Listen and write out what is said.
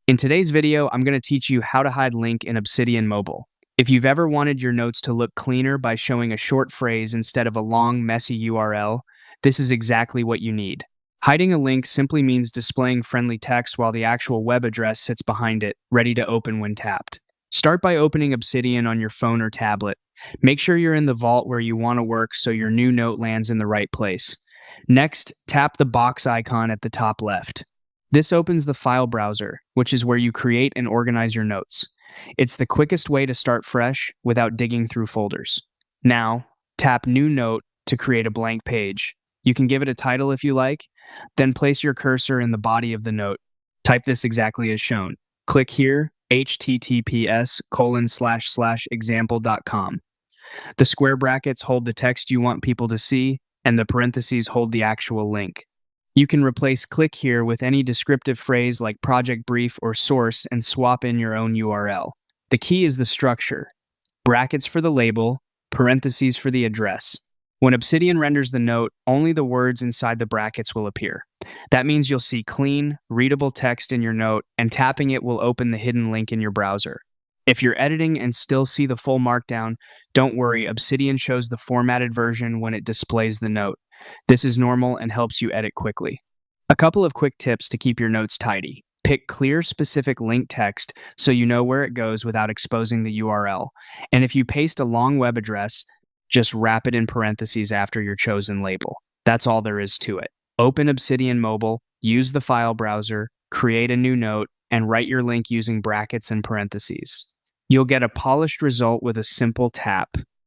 In today's video, I'm going to teach you how to hide link in Obsidian Mobile. If you've ever wanted your notes to look cleaner by showing a short phrase instead of a long, messy URL, this is exactly what you need. Hiding a link simply means displaying friendly text while the actual web address sits behind it, ready to open when tapped. Start by opening Obsidian on your phone or tablet. Make sure you're in the vault where you want to work so your new note lands in the right place. Next, tap the box icon at the top left. This opens the file browser, which is where you create and organize your notes. It's the quickest way to start fresh without digging through folders. Now, tap New Note to create a blank page. You can give it a title if you like, then place your cursor in the body of the note. Type this exactly as shown. Click here, https://example.com. The square brackets hold the text you want people to see, and the parentheses hold the actual link. You can replace click here with any descriptive phrase like project brief or source and swap in your own URL. The key is the structure. Brackets for the label, parentheses for the address. When Obsidian renders the note, only the words inside the brackets will appear. That means you'll see clean, readable text in your note, and tapping it will open the hidden link in your browser. If you're editing and still see the full markdown, don't worry, Obsidian shows the formatted version when it displays the note. This is normal and helps you edit quickly. A couple of quick tips to keep your notes tidy. Pick clear, specific link text so you know where it goes without exposing the URL. And if you paste a long web address, just wrap it in parentheses after your chosen label. That's all there is to it. Open Obsidian Mobile, use the file browser, create a new note, and write your link using brackets and parentheses. You'll get a polished result with a simple tap.